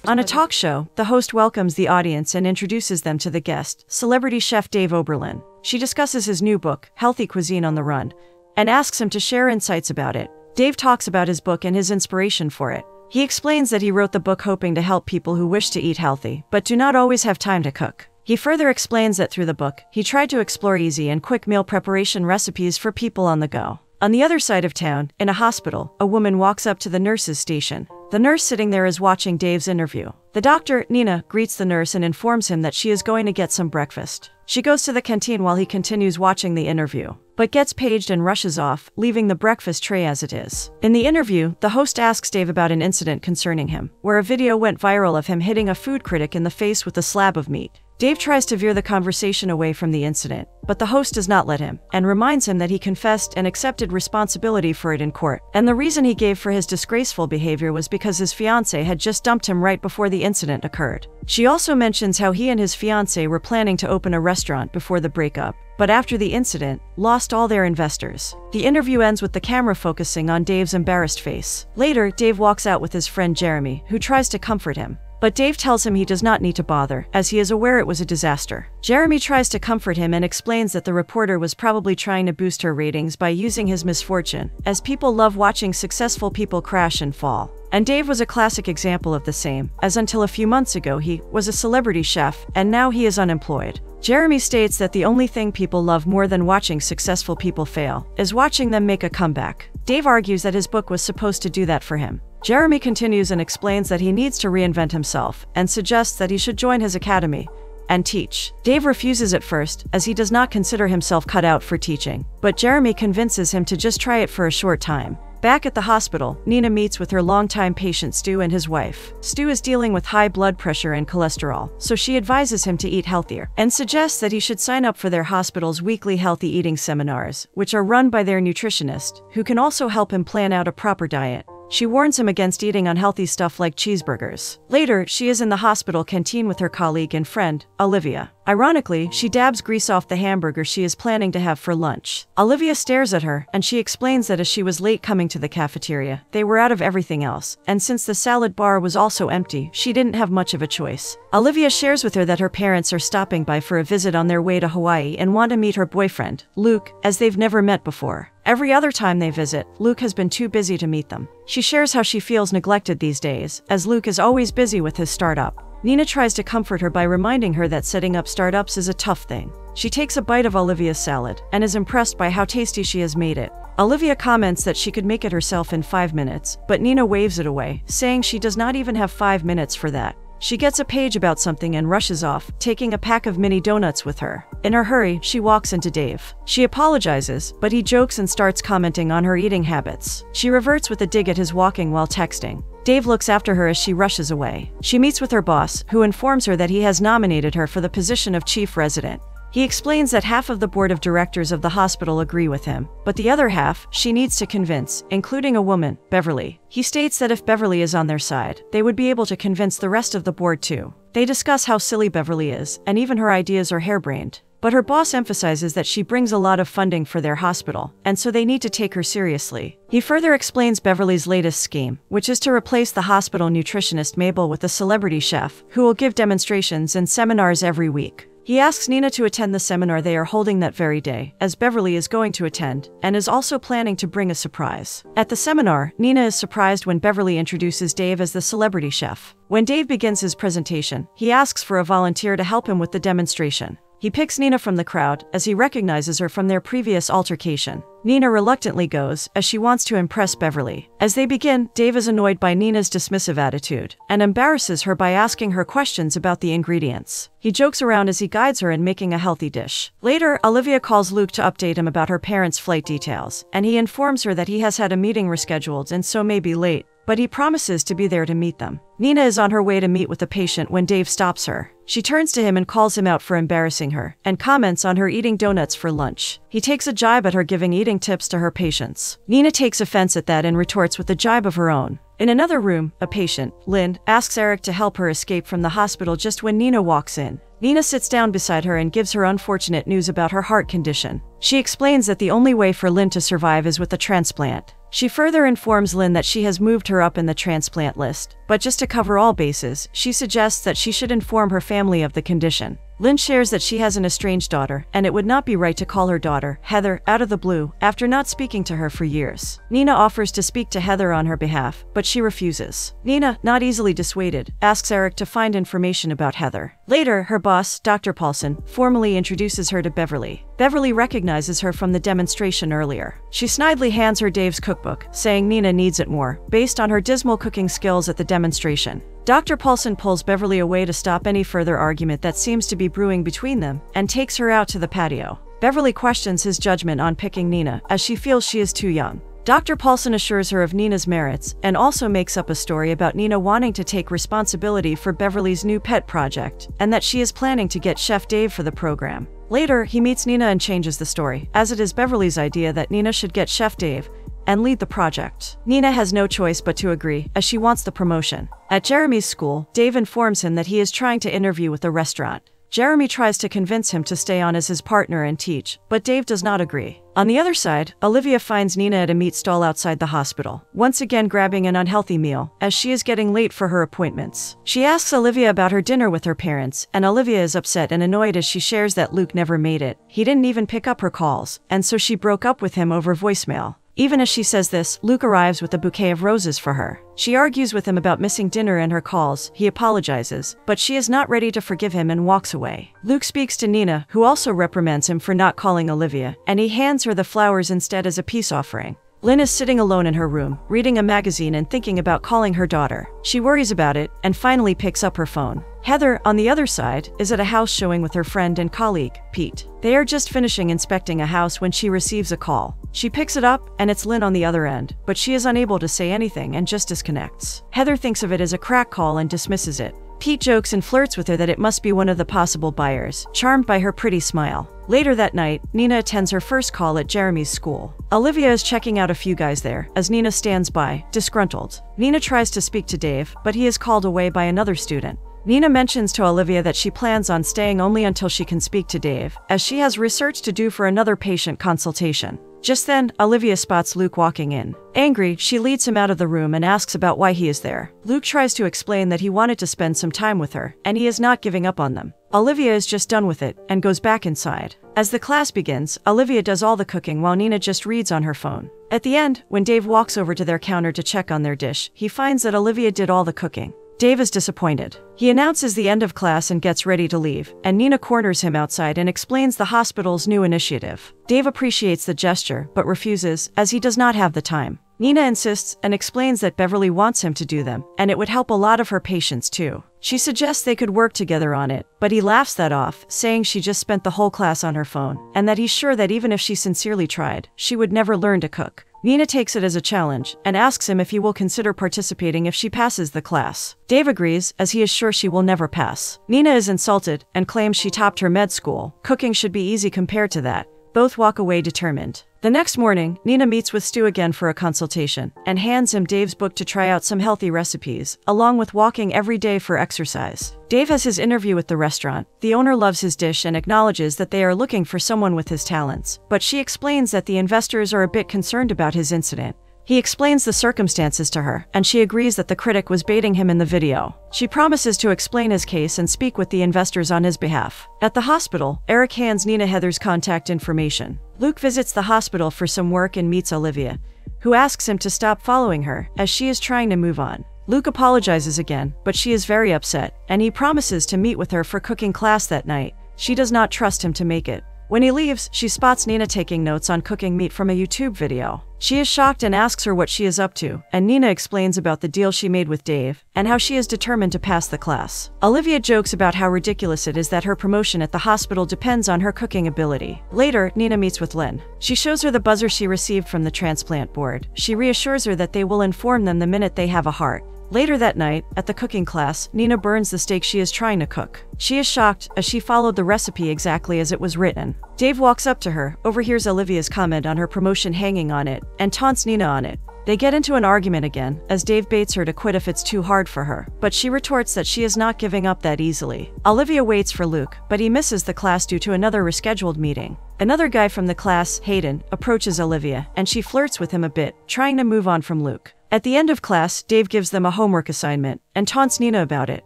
On a talk show, the host welcomes the audience and introduces them to the guest, celebrity chef Dave Oberlin. She discusses his new book, Healthy Cuisine on the Run, and asks him to share insights about it. Dave talks about his book and his inspiration for it. He explains that he wrote the book hoping to help people who wish to eat healthy, but do not always have time to cook. He further explains that through the book, he tried to explore easy and quick meal preparation recipes for people on the go. On the other side of town, in a hospital, a woman walks up to the nurse's station. The nurse sitting there is watching Dave's interview. The doctor, Nina, greets the nurse and informs him that she is going to get some breakfast. She goes to the canteen while he continues watching the interview, but gets paged and rushes off, leaving the breakfast tray as it is. In the interview, the host asks Dave about an incident concerning him, where a video went viral of him hitting a food critic in the face with a slab of meat. Dave tries to veer the conversation away from the incident, but the host does not let him, and reminds him that he confessed and accepted responsibility for it in court. And the reason he gave for his disgraceful behavior was because his fiancée had just dumped him right before the incident occurred. She also mentions how he and his fiancée were planning to open a restaurant before the breakup, but after the incident, lost all their investors. The interview ends with the camera focusing on Dave's embarrassed face. Later, Dave walks out with his friend Jeremy, who tries to comfort him. But Dave tells him he does not need to bother, as he is aware it was a disaster. Jeremy tries to comfort him and explains that the reporter was probably trying to boost her ratings by using his misfortune, as people love watching successful people crash and fall. And Dave was a classic example of the same, as until a few months ago he was a celebrity chef, and now he is unemployed. Jeremy states that the only thing people love more than watching successful people fail is watching them make a comeback. Dave argues that his book was supposed to do that for him. Jeremy continues and explains that he needs to reinvent himself, and suggests that he should join his academy and teach. Dave refuses at first, as he does not consider himself cut out for teaching, but Jeremy convinces him to just try it for a short time. Back at the hospital, Nina meets with her longtime patient Stu and his wife. Stu is dealing with high blood pressure and cholesterol, so she advises him to eat healthier, and suggests that he should sign up for their hospital's weekly healthy eating seminars, which are run by their nutritionist, who can also help him plan out a proper diet. She warns him against eating unhealthy stuff like cheeseburgers. Later, she is in the hospital canteen with her colleague and friend, Olivia. Ironically, she dabs grease off the hamburger she is planning to have for lunch. Olivia stares at her, and she explains that as she was late coming to the cafeteria, they were out of everything else, and since the salad bar was also empty, she didn't have much of a choice. Olivia shares with her that her parents are stopping by for a visit on their way to Hawaii and want to meet her boyfriend, Luke, as they've never met before. Every other time they visit, Luke has been too busy to meet them. She shares how she feels neglected these days, as Luke is always busy with his startup. Nina tries to comfort her by reminding her that setting up startups is a tough thing. She takes a bite of Olivia's salad, and is impressed by how tasty she has made it. Olivia comments that she could make it herself in 5 minutes, but Nina waves it away, saying she does not even have 5 minutes for that. She gets a page about something and rushes off, taking a pack of mini donuts with her. In her hurry, she walks into Dave. She apologizes, but he jokes and starts commenting on her eating habits. She reverts with a dig at his walking while texting. Dave looks after her as she rushes away. She meets with her boss, who informs her that he has nominated her for the position of chief resident. He explains that half of the board of directors of the hospital agree with him, but the other half she needs to convince, including a woman, Beverly. He states that if Beverly is on their side, they would be able to convince the rest of the board too. They discuss how silly Beverly is, and even her ideas are harebrained. But her boss emphasizes that she brings a lot of funding for their hospital, and so they need to take her seriously. He further explains Beverly's latest scheme, which is to replace the hospital nutritionist Mabel with a celebrity chef, who will give demonstrations and seminars every week. He asks Nina to attend the seminar they are holding that very day, as Beverly is going to attend, and is also planning to bring a surprise. At the seminar, Nina is surprised when Beverly introduces Dave as the celebrity chef. When Dave begins his presentation, he asks for a volunteer to help him with the demonstration. He picks Nina from the crowd, as he recognizes her from their previous altercation. Nina reluctantly goes, as she wants to impress Beverly. As they begin, Dave is annoyed by Nina's dismissive attitude, and embarrasses her by asking her questions about the ingredients. He jokes around as he guides her in making a healthy dish. Later, Olivia calls Luke to update him about her parents' flight details, and he informs her that he has had a meeting rescheduled and so may be late, but he promises to be there to meet them. Nina is on her way to meet with a patient when Dave stops her. She turns to him and calls him out for embarrassing her, and comments on her eating donuts for lunch. He takes a jibe at her giving eating tips to her patients. Nina takes offense at that and retorts with a jibe of her own. In another room, a patient, Lynn, asks Eric to help her escape from the hospital just when Nina walks in. Nina sits down beside her and gives her unfortunate news about her heart condition. She explains that the only way for Lynn to survive is with a transplant. She further informs Lynn that she has moved her up in the transplant list, but just to cover all bases, she suggests that she should inform her family of the condition. Lynn shares that she has an estranged daughter, and it would not be right to call her daughter, Heather, out of the blue, after not speaking to her for years. Nina offers to speak to Heather on her behalf, but she refuses. Nina, not easily dissuaded, asks Eric to find information about Heather. Later, her boss, Dr. Paulson, formally introduces her to Beverly. Beverly recognizes her from the demonstration earlier. She snidely hands her Dave's cookbook, saying Nina needs it more, based on her dismal cooking skills at the demonstration. Dr. Paulson pulls Beverly away to stop any further argument that seems to be brewing between them, and takes her out to the patio. Beverly questions his judgment on picking Nina, as she feels she is too young. Dr. Paulson assures her of Nina's merits, and also makes up a story about Nina wanting to take responsibility for Beverly's new pet project, and that she is planning to get Chef Dave for the program. Later, he meets Nina and changes the story, as it is Beverly's idea that Nina should get Chef Dave and lead the project. Nina has no choice but to agree, as she wants the promotion. At Jeremy's school, Dave informs him that he is trying to interview with the restaurant. Jeremy tries to convince him to stay on as his partner and teach, but Dave does not agree. On the other side, Olivia finds Nina at a meat stall outside the hospital, once again grabbing an unhealthy meal, as she is getting late for her appointments. She asks Olivia about her dinner with her parents, and Olivia is upset and annoyed as she shares that Luke never made it. He didn't even pick up her calls, and so she broke up with him over voicemail. Even as she says this, Luke arrives with a bouquet of roses for her. She argues with him about missing dinner and her calls. He apologizes, but she is not ready to forgive him and walks away. Luke speaks to Nina, who also reprimands him for not calling Olivia, and he hands her the flowers instead as a peace offering. Lynn is sitting alone in her room, reading a magazine and thinking about calling her daughter. She worries about it, and finally picks up her phone. Heather, on the other side, is at a house showing with her friend and colleague, Pete. They are just finishing inspecting a house when she receives a call. She picks it up, and it's Lynn on the other end, but she is unable to say anything and just disconnects. Heather thinks of it as a crack call and dismisses it. Pete jokes and flirts with her that it must be one of the possible buyers, charmed by her pretty smile. Later that night, Nina attends her first call at Jeremy's school. Olivia is checking out a few guys there, as Nina stands by, disgruntled. Nina tries to speak to Dave, but he is called away by another student. Nina mentions to Olivia that she plans on staying only until she can speak to Dave, as she has research to do for another patient consultation. Just then, Olivia spots Luke walking in. Angry, she leads him out of the room and asks about why he is there. Luke tries to explain that he wanted to spend some time with her, and he is not giving up on them. Olivia is just done with it, and goes back inside. As the class begins, Olivia does all the cooking while Nina just reads on her phone. At the end, when Dave walks over to their counter to check on their dish, he finds that Olivia did all the cooking. Dave is disappointed. He announces the end of class and gets ready to leave, and Nina corners him outside and explains the hospital's new initiative. Dave appreciates the gesture, but refuses, as he does not have the time. Nina insists and explains that Beverly wants him to do them, and it would help a lot of her patients too. She suggests they could work together on it, but he laughs that off, saying she just spent the whole class on her phone, and that he's sure that even if she sincerely tried, she would never learn to cook. Nina takes it as a challenge, and asks him if he will consider participating if she passes the class. Dave agrees, as he is sure she will never pass. Nina is insulted, and claims she topped her med school. Cooking should be easy compared to that. Both walk away determined. The next morning, Nina meets with Stu again for a consultation, and hands him Dave's book to try out some healthy recipes, along with walking every day for exercise. Dave has his interview with the restaurant. The owner loves his dish and acknowledges that they are looking for someone with his talents, but she explains that the investors are a bit concerned about his incident. He explains the circumstances to her, and she agrees that the critic was baiting him in the video. She promises to explain his case and speak with the investors on his behalf. At the hospital, Eric hands Nina Heather's contact information. Luke visits the hospital for some work and meets Olivia, who asks him to stop following her, as she is trying to move on. Luke apologizes again, but she is very upset, and he promises to meet with her for cooking class that night. She does not trust him to make it. When he leaves, she spots Nina taking notes on cooking meat from a YouTube video. She is shocked and asks her what she is up to, and Nina explains about the deal she made with Dave, and how she is determined to pass the class. Olivia jokes about how ridiculous it is that her promotion at the hospital depends on her cooking ability. Later, Nina meets with Lynn. She shows her the buzzer she received from the transplant board. She reassures her that they will inform them the minute they have a heart. Later that night, at the cooking class, Nina burns the steak she is trying to cook. She is shocked, as she followed the recipe exactly as it was written. Dave walks up to her, overhears Olivia's comment on her promotion hanging on it, and taunts Nina on it. They get into an argument again, as Dave baits her to quit if it's too hard for her, but she retorts that she is not giving up that easily. Olivia waits for Luke, but he misses the class due to another rescheduled meeting. Another guy from the class, Hayden, approaches Olivia, and she flirts with him a bit, trying to move on from Luke. At the end of class, Dave gives them a homework assignment and taunts Nina about it.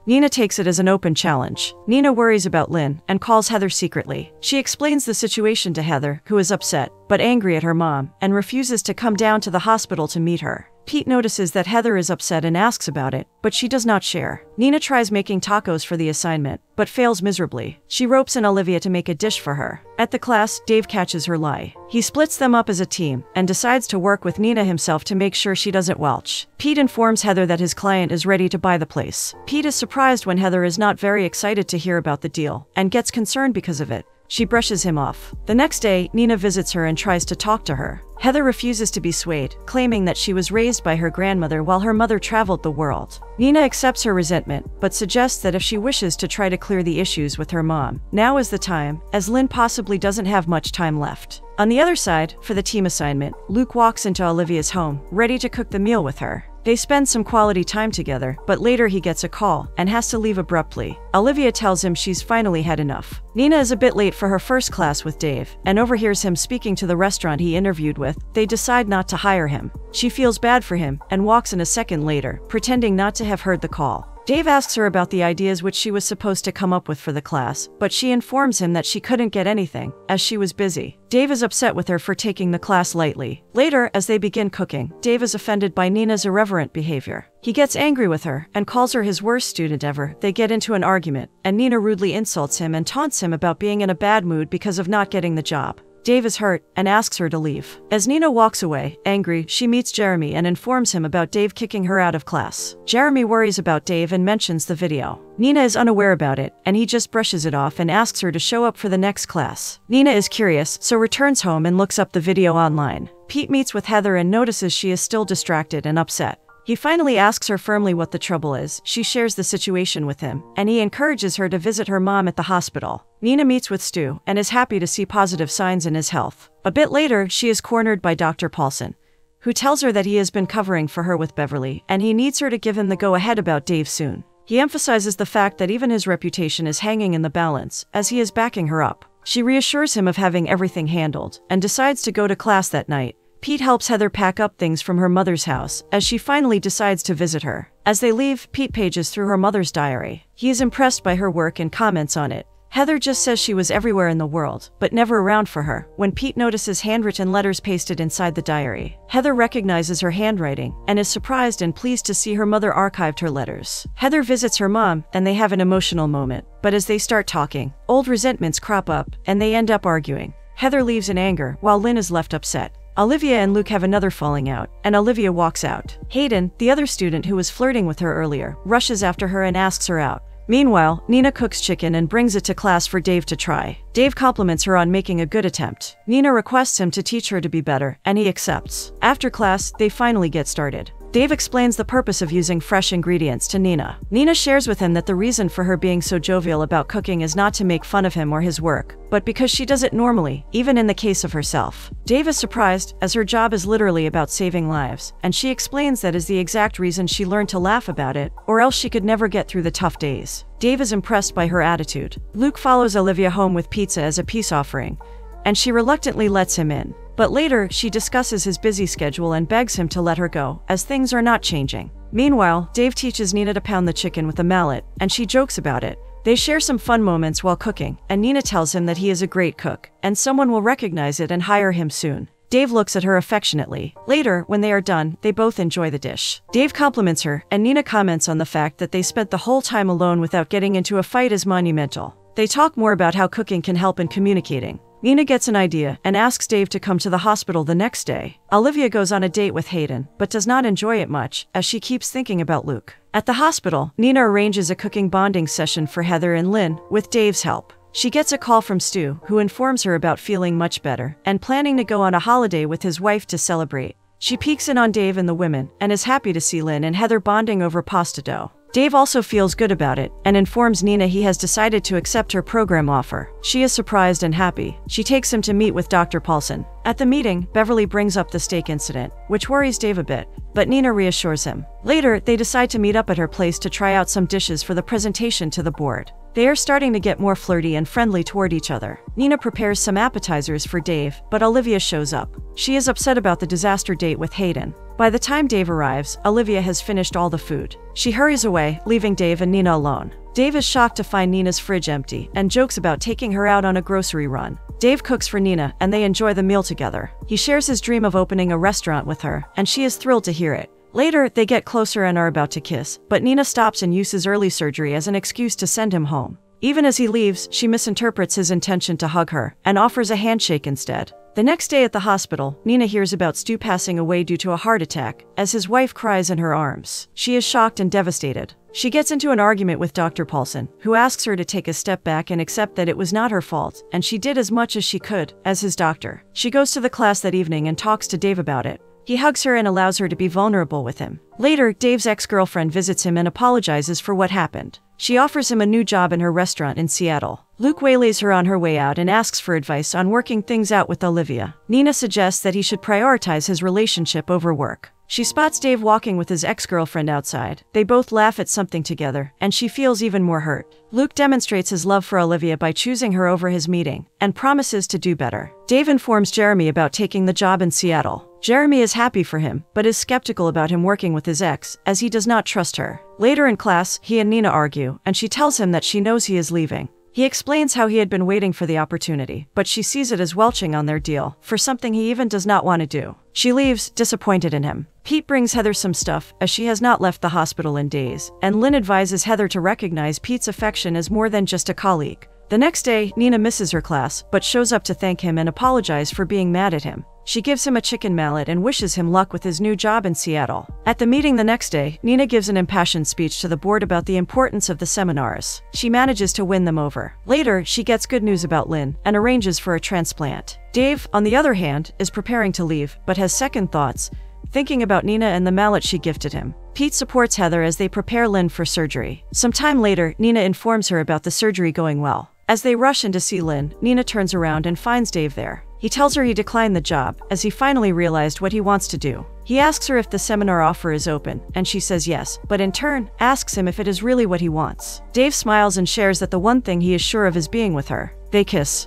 Nina takes it as an open challenge. Nina worries about Lynn and calls Heather secretly. She explains the situation to Heather, who is upset, but angry at her mom, and refuses to come down to the hospital to meet her. Pete notices that Heather is upset and asks about it, but she does not share. Nina tries making tacos for the assignment, but fails miserably. She ropes in Olivia to make a dish for her. At the class, Dave catches her lie. He splits them up as a team and decides to work with Nina himself to make sure she doesn't welch. Pete informs Heather that his client is ready to buy the place. Pete is surprised when Heather is not very excited to hear about the deal and gets concerned because of it. She brushes him off. The next day, Nina visits her and tries to talk to her. Heather refuses to be swayed, claiming that she was raised by her grandmother while her mother traveled the world. Nina accepts her resentment, but suggests that if she wishes to try to clear the issues with her mom, now is the time, as Lynn possibly doesn't have much time left. On the other side, for the team assignment, Luke walks into Olivia's home, ready to cook the meal with her. They spend some quality time together, but later he gets a call and has to leave abruptly. Olivia tells him she's finally had enough. Nina is a bit late for her first class with Dave and overhears him speaking to the restaurant he interviewed with. They decide not to hire him. She feels bad for him and walks in a second later, pretending not to have heard the call. Dave asks her about the ideas which she was supposed to come up with for the class, but she informs him that she couldn't get anything, as she was busy. Dave is upset with her for taking the class lightly. Later, as they begin cooking, Dave is offended by Nina's irreverent behavior. He gets angry with her and calls her his worst student ever. They get into an argument, and Nina rudely insults him and taunts him about being in a bad mood because of not getting the job. Dave is hurt and asks her to leave. As Nina walks away, angry, she meets Jeremy and informs him about Dave kicking her out of class. Jeremy worries about Dave and mentions the video. Nina is unaware about it, and he just brushes it off and asks her to show up for the next class. Nina is curious, so returns home and looks up the video online. Pete meets with Heather and notices she is still distracted and upset. He finally asks her firmly what the trouble is. She shares the situation with him, and he encourages her to visit her mom at the hospital. Nina meets with Stu and is happy to see positive signs in his health. A bit later, she is cornered by Dr. Paulson, who tells her that he has been covering for her with Beverly, and he needs her to give him the go-ahead about Dave soon. He emphasizes the fact that even his reputation is hanging in the balance, as he is backing her up. She reassures him of having everything handled, and decides to go to class that night. Pete helps Heather pack up things from her mother's house, as she finally decides to visit her. As they leave, Pete pages through her mother's diary. He is impressed by her work and comments on it. Heather just says she was everywhere in the world, but never around for her. When Pete notices handwritten letters pasted inside the diary, Heather recognizes her handwriting and is surprised and pleased to see her mother archived her letters. Heather visits her mom, and they have an emotional moment. But as they start talking, old resentments crop up, and they end up arguing. Heather leaves in anger, while Lynn is left upset. Olivia and Luke have another falling out, and Olivia walks out. Hayden, the other student who was flirting with her earlier, rushes after her and asks her out. Meanwhile, Nina cooks chicken and brings it to class for Dave to try. Dave compliments her on making a good attempt. Nina requests him to teach her to be better, and he accepts. After class, they finally get started. Dave explains the purpose of using fresh ingredients to Nina. Nina shares with him that the reason for her being so jovial about cooking is not to make fun of him or his work, but because she does it normally, even in the case of herself. Dave is surprised, as her job is literally about saving lives, and she explains that is the exact reason she learned to laugh about it, or else she could never get through the tough days. Dave is impressed by her attitude. Luke follows Olivia home with pizza as a peace offering, and she reluctantly lets him in. But later, she discusses his busy schedule and begs him to let her go, as things are not changing. Meanwhile, Dave teaches Nina to pound the chicken with a mallet, and she jokes about it. They share some fun moments while cooking, and Nina tells him that he is a great cook, and someone will recognize it and hire him soon. Dave looks at her affectionately. Later, when they are done, they both enjoy the dish. Dave compliments her, and Nina comments on the fact that they spent the whole time alone without getting into a fight as monumental. They talk more about how cooking can help in communicating. Nina gets an idea and asks Dave to come to the hospital the next day. Olivia goes on a date with Hayden, but does not enjoy it much, as she keeps thinking about Luke. At the hospital, Nina arranges a cooking bonding session for Heather and Lynn, with Dave's help. She gets a call from Stu, who informs her about feeling much better, and planning to go on a holiday with his wife to celebrate. She peeks in on Dave and the women, and is happy to see Lynn and Heather bonding over pasta dough. Dave also feels good about it, and informs Nina he has decided to accept her program offer. She is surprised and happy. She takes him to meet with Dr. Paulson. At the meeting, Beverly brings up the steak incident, which worries Dave a bit, but Nina reassures him. Later, they decide to meet up at her place to try out some dishes for the presentation to the board. They are starting to get more flirty and friendly toward each other. Nina prepares some appetizers for Dave, but Olivia shows up. She is upset about the disaster date with Hayden. By the time Dave arrives, Olivia has finished all the food. She hurries away, leaving Dave and Nina alone. Dave is shocked to find Nina's fridge empty and jokes about taking her out on a grocery run. Dave cooks for Nina and they enjoy the meal together. He shares his dream of opening a restaurant with her, and she is thrilled to hear it. Later, they get closer and are about to kiss, but Nina stops and uses early surgery as an excuse to send him home. Even as he leaves, she misinterprets his intention to hug her and offers a handshake instead. The next day at the hospital, Nina hears about Stu passing away due to a heart attack, as his wife cries in her arms. She is shocked and devastated. She gets into an argument with Dr. Paulson, who asks her to take a step back and accept that it was not her fault, and she did as much as she could, as his doctor. She goes to the class that evening and talks to Dave about it. He hugs her and allows her to be vulnerable with him. Later, Dave's ex-girlfriend visits him and apologizes for what happened. She offers him a new job in her restaurant in Seattle. Luke waylays her on her way out and asks for advice on working things out with Olivia. Nina suggests that he should prioritize his relationship over work. She spots Dave walking with his ex-girlfriend outside. They both laugh at something together, and she feels even more hurt. Luke demonstrates his love for Olivia by choosing her over his meeting, and promises to do better. Dave informs Jeremy about taking the job in Seattle. Jeremy is happy for him, but is skeptical about him working with his ex, as he does not trust her. Later in class, he and Nina argue, and she tells him that she knows he is leaving. He explains how he had been waiting for the opportunity, but she sees it as welching on their deal, for something he even does not want to do. She leaves, disappointed in him. Pete brings Heather some stuff, as she has not left the hospital in days, and Lynn advises Heather to recognize Pete's affection as more than just a colleague. The next day, Nina misses her class, but shows up to thank him and apologize for being mad at him. She gives him a chicken mallet and wishes him luck with his new job in Seattle. At the meeting the next day, Nina gives an impassioned speech to the board about the importance of the seminars. She manages to win them over. Later, she gets good news about Lynn and arranges for a transplant. Dave, on the other hand, is preparing to leave, but has second thoughts, thinking about Nina and the mallet she gifted him. Pete supports Heather as they prepare Lynn for surgery. Some time later, Nina informs her about the surgery going well. As they rush in to see Lynn, Nina turns around and finds Dave there. He tells her he declined the job, as he finally realized what he wants to do. He asks her if the seminar offer is open, and she says yes, but in turn, asks him if it is really what he wants. Dave smiles and shares that the one thing he is sure of is being with her. They kiss.